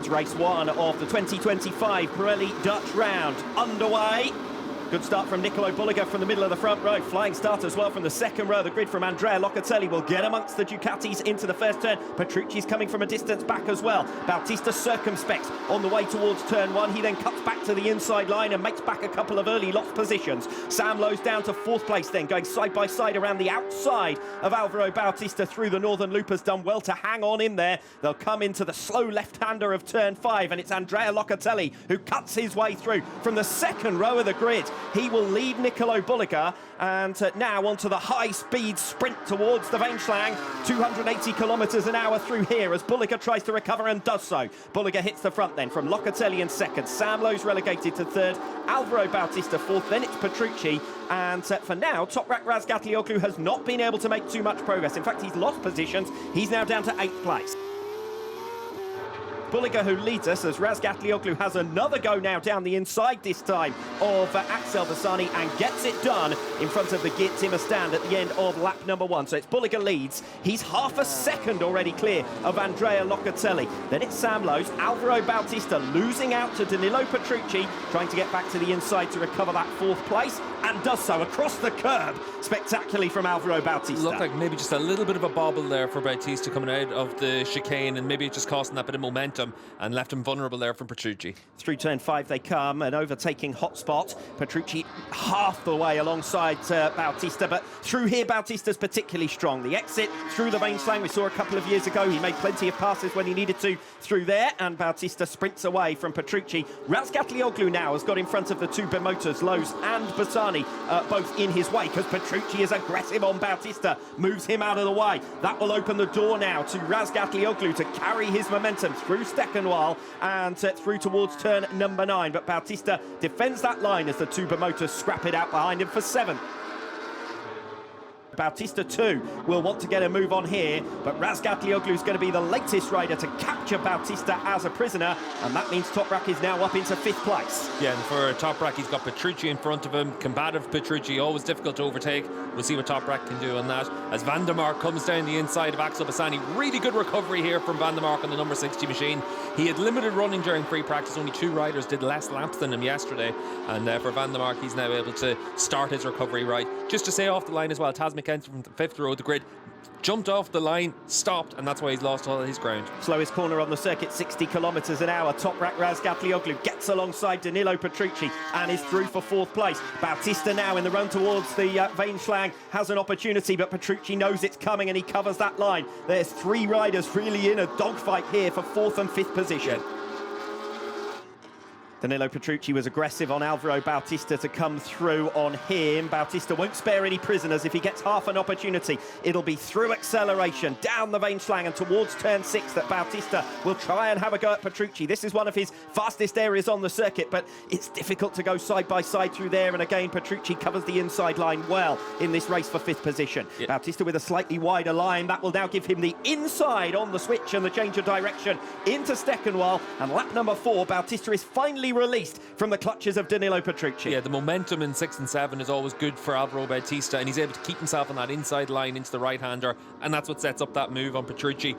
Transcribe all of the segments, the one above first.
It's race one of the 2025 Pirelli Dutch Round underway. Good start from Nicolo Bulliger from the middle of the front row. Flying start as well from the second row. The grid from Andrea Locatelli will get amongst the Ducatis into the first turn. Petrucci's coming from a distance back as well. Bautista circumspect on the way towards turn one. He then cuts back to the inside line and makes back a couple of early lost positions. Sam Lowe's down to fourth place then, going side by side around the outside of Alvaro Bautista through the northern loop. Has done well to hang on in there. They'll come into the slow left-hander of turn five, and it's Andrea Locatelli who cuts his way through from the second row of the grid. He will lead Nicolo Bulliger, and now onto the high-speed sprint towards the Weinschlang. 280 kilometres an hour through here as Bulliger tries to recover and does so. Bulliger hits the front then from Locatelli in second. Sam Lowe's relegated to third. Alvaro Bautista fourth. Then it's Petrucci. And for now, Toprack Razgatlioglu has not been able to make too much progress. In fact, he's lost positions. He's now down to 8th place. Bulliger who leads us as Razgatlioglu has another go now down the inside this time of Axel Bassani and gets it done in front of the Geert Timmer stand at the end of lap number one. So it's Bulliger leads. He's half a second already clear of Andrea Locatelli. Then it's Sam Lowe's. Alvaro Bautista losing out to Danilo Petrucci, trying to get back to the inside to recover that fourth place, and does so across the curb spectacularly from Alvaro Bautista. Looked like maybe just a little bit of a bobble there for Bautista coming out of the chicane, and maybe just costing that bit of momentum and left him vulnerable there from Petrucci. Through turn five they come, an overtaking hotspot. Petrucci half the way alongside Bautista, but through here Bautista's particularly strong. The exit through the Weinschlang we saw a couple of years ago. He made plenty of passes when he needed to through there, and Bautista sprints away from Petrucci. Razgatlioglu now has got in front of the two Bemotors, Lowe's and Bassani, both in his way, because Petrucci is aggressive on Bautista, moves him out of the way. That will open the door now to Razgatlioglu to carry his momentum through Steckenwald and through towards turn number 9. But Bautista defends that line as the two Bemotors scrap it out behind him for 7th. Bautista too will want to get a move on here, but Razgatlioglu is going to be the latest rider to capture Bautista as a prisoner, and that means Toprack is now up into 5th place. Yeah, and for Toprack he's got Petrucci in front of him. Combative Petrucci, always difficult to overtake. We'll see what Toprack can do on that. As Van der Mark comes down the inside of Axel Bassani, really good recovery here from Van der Mark on the number 60 machine. He had limited running during free practice. Only 2 riders did less laps than him yesterday, and for Van der Mark he's now able to start his recovery right. Just to say off the line as well, Tas McKenzie from the 5th row of the grid jumped off the line, stopped, and that's why he's lost all of his ground. Slowest corner on the circuit, 60 kilometres an hour. Toprack Razgatlioglu gets alongside Danilo Petrucci and is through for 4th place. Bautista now in the run towards the Weinschlang has an opportunity, but Petrucci knows it's coming and he covers that line. There's 3 riders really in a dogfight here for 4th and 5th position. Yeah. Danilo Petrucci was aggressive on Alvaro Bautista to come through on him. Bautista won't spare any prisoners. If he gets half an opportunity, it'll be through acceleration, down the Weinschlang and towards turn 6 that Bautista will try and have a go at Petrucci. This is one of his fastest areas on the circuit, but it's difficult to go side by side through there, and again Petrucci covers the inside line well in this race for 5th position. Yeah. Bautista with a slightly wider line. That will now give him the inside on the switch and the change of direction into Steckenwald, and lap number 4, Bautista is finally released from the clutches of Danilo Petrucci. Yeah, the momentum in 6 and 7 is always good for Alvaro Bautista, and he's able to keep himself on that inside line into the right-hander, and that's what sets up that move on Petrucci.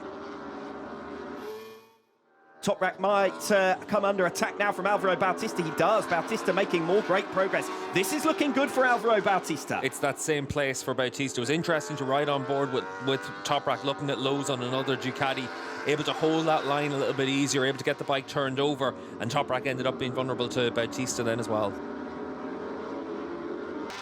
Toprack might come under attack now from Alvaro Bautista. He does. Bautista making more great progress. This is looking good for Alvaro Bautista. It's that same place for Bautista. It was interesting to ride on board with Toprack, looking at Lowe's on another Ducati, able to hold that line a little bit easier, able to get the bike turned over, and Toprack ended up being vulnerable to Bautista then as well.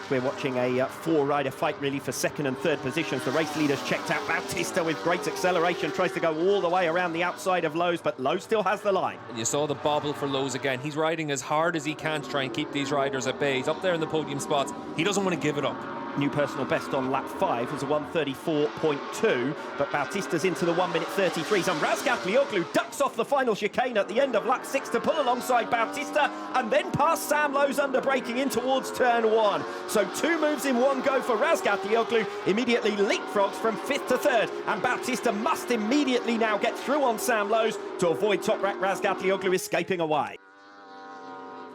We're watching a 4-rider fight really for 2nd and 3rd positions. The race leaders checked out. Bautista with great acceleration tries to go all the way around the outside of Lowe's, but Lowe's still has the line. And you saw the bobble for Lowe's again. He's riding as hard as he can to try and keep these riders at bay. He's up there in the podium spots. He doesn't want to give it up. New personal best on lap 5 was a 1:34.2, but Bautista's into the 1:33s, and Razgatlioglu ducks off the final chicane at the end of lap 6 to pull alongside Bautista and then past Sam Lowe's under braking in towards turn 1. So 2 moves in one go for Razgatlioglu, immediately leapfrogs from 5th to 3rd, and Bautista must immediately now get through on Sam Lowe's to avoid Toprack Razgatlioglu escaping away.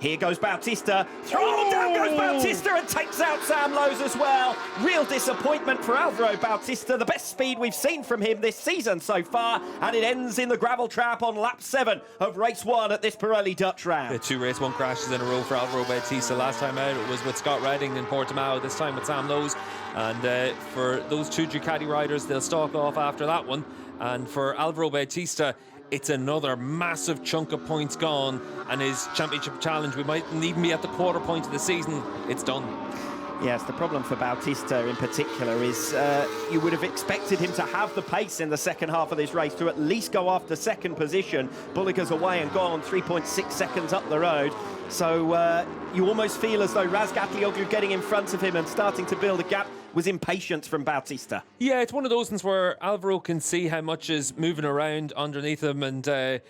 Here goes Bautista. Down goes Bautista and takes out Sam Lowes as well. Real disappointment for Alvaro Bautista. The best speed we've seen from him this season so far. And it ends in the gravel trap on lap 7 of race 1 at this Pirelli Dutch round. Yeah, 2 race 1 crashes in a row for Alvaro Bautista. Last time out it was with Scott Redding in Portimao, this time with Sam Lowes. And for those 2 Ducati riders, they'll stalk off after that one. And for Alvaro Bautista, it's another massive chunk of points gone, and his championship challenge, we mightn't even be at the quarter point of the season. It's done. Yes, the problem for Bautista in particular is you would have expected him to have the pace in the second half of this race to at least go after second position. Bulliger's away and gone 3.6 seconds up the road. So you almost feel as though Razgatlioglu getting in front of him and starting to build a gap was impatience from Bautista. Yeah, it's one of those things where Alvaro can see how much is moving around underneath him and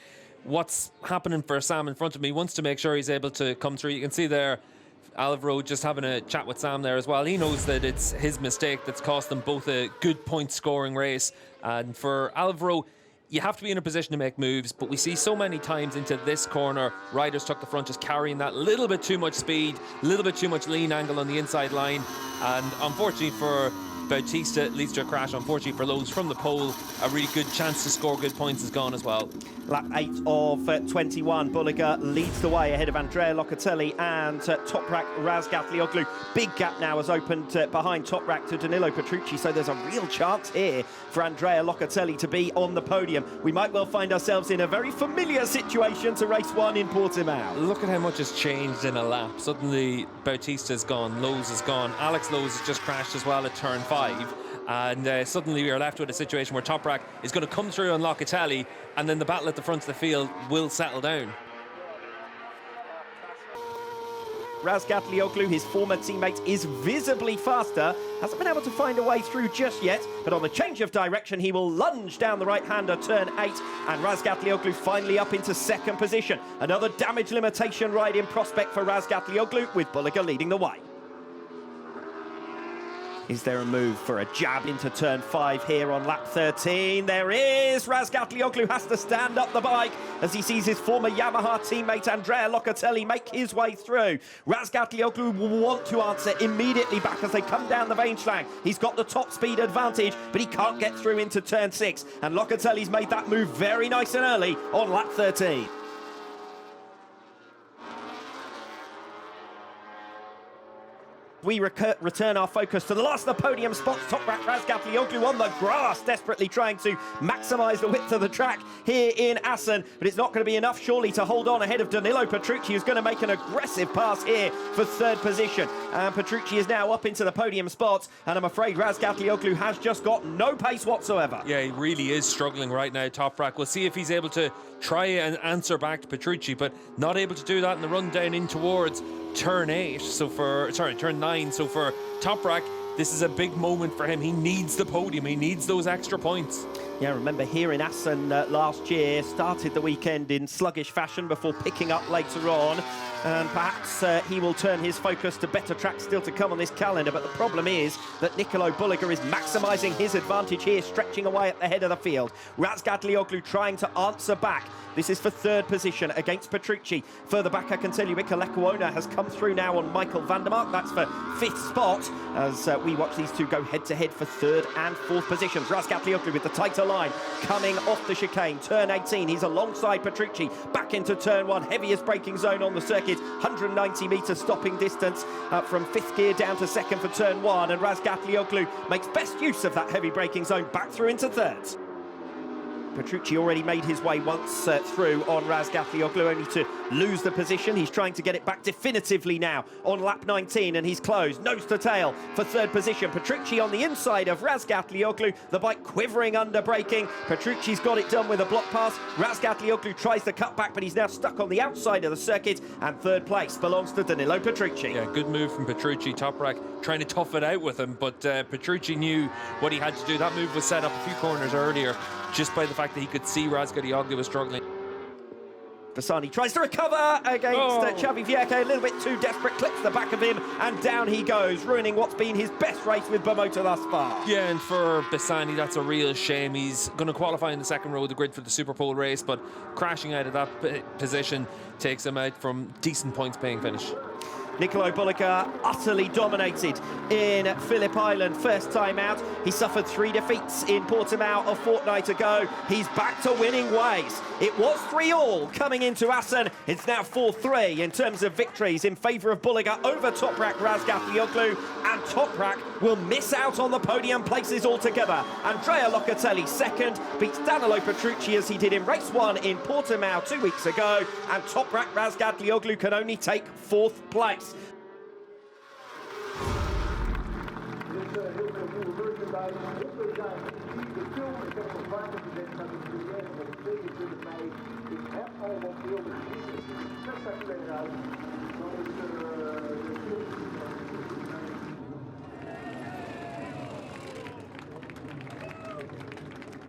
what's happening for Sam in front of him. He wants to make sure he's able to come through. You can see there Alvaro just having a chat with Sam there as well. He knows that it's his mistake that's cost them both a good point scoring race. And for Alvaro, you have to be in a position to make moves, but we see so many times into this corner, riders tuck the front, just carrying that little bit too much speed, a little bit too much lean angle on the inside line. And unfortunately for Bautista, it leads to a crash. Unfortunately for Lowes from the pole, a really good chance to score good points is gone as well. Lap 8 of 21, Bulliger leads the way ahead of Andrea Locatelli and Toprack Razgatlioglu. Big gap now has opened behind Toprack to Danilo Petrucci, so there's a real chance here for Andrea Locatelli to be on the podium. We might well find ourselves in a very familiar situation to race 1 in Portimao. Look at how much has changed in a lap. Suddenly Bautista's gone, Lowes is gone, Alex Lowes has just crashed as well at turn 5. And suddenly we are left with a situation where Toprack is going to come through on Locatelli, and then the battle at the front of the field will settle down. Razgatlioglu, his former teammate, is visibly faster. Hasn't been able to find a way through just yet, but on the change of direction, he will lunge down the right-hander, turn 8, and Razgatlioglu finally up into second position. Another damage limitation ride in prospect for Razgatlioglu, with Bulliger leading the way. Is there a move for a jab into turn 5 here on lap 13? There is! Razgatlioglu has to stand up the bike as he sees his former Yamaha teammate Andrea Locatelli make his way through. Razgatlioglu will want to answer immediately back as they come down the Weinschlang. He's got the top speed advantage, but he can't get through into turn 6. And Locatelli's made that move very nice and early on lap 13. We return our focus to the last of the podium spots. Toprack Razgatlioglu on the grass, desperately trying to maximise the width of the track here in Assen. But it's not going to be enough, surely, to hold on ahead of Danilo Petrucci, who's going to make an aggressive pass here for third position. And Petrucci is now up into the podium spots. And I'm afraid Razgatlioglu has just got no pace whatsoever. Yeah, he really is struggling right now, Toprack. We'll see if he's able to try and answer back to Petrucci, but not able to do that in the run down in towards turn 8. Turn 9. So for Toprack, this is a big moment for him. He needs the podium. He needs those extra points. Yeah, remember here in Assen last year, started the weekend in sluggish fashion before picking up later on. And perhaps he will turn his focus to better tracks still to come on this calendar. But the problem is that Nicolo Bulliger is maximising his advantage here, stretching away at the head of the field. Razgatlioglu trying to answer back. This is for third position against Petrucci. Further back, I can tell you, Iker Lecuona has come through now on Michael van der Mark. That's for 5th spot as we watch these two go head-to-head for 3rd and 4th positions. Razgatlioglu with the tighter line coming off the chicane. Turn 18, he's alongside Petrucci. Back into turn 1, heaviest braking zone on the circuit. 190 metres stopping distance from 5th gear down to 2nd for turn 1. And Razgatlioglu makes best use of that heavy braking zone back through into 3rd. Petrucci already made his way once through on Razgatlioglu, only to lose the position. He's trying to get it back definitively now on lap 19, and he's closed nose to tail for 3rd position. Petrucci on the inside of Razgatlioglu, the bike quivering under braking. Petrucci's got it done with a block pass. Razgatlioglu tries to cut back, but he's now stuck on the outside of the circuit, and 3rd place belongs to Danilo Petrucci. Yeah, good move from Petrucci. Toprack trying to tough it out with him, but Petrucci knew what he had to do. That move was set up a few corners earlier just by the fact that he could see Razgatlioglu was struggling. Bassani tries to recover against Xavi Vieque, a little bit too desperate, clips the back of him, and down he goes, ruining what's been his best race with Bermoto thus far. Yeah, and for Bassani, that's a real shame. He's going to qualify in the second row of the grid for the Superpole race, but crashing out of that position takes him out from decent points-paying finish. Nicolo Bulliger utterly dominated in Phillip Island first time out. He suffered 3 defeats in Portimao a fortnight ago. He's back to winning ways. It was 3-all coming into Assen. It's now 4-3 in terms of victories in favour of Bulliger over Toprack Razgatlioglu, and Toprack will miss out on the podium places altogether. Andrea Locatelli second, beats Danilo Petrucci as he did in race 1 in Portimao 2 weeks ago, and Toprack Razgatlioglu can only take 4th place. Ik heb al wat beelden gezien.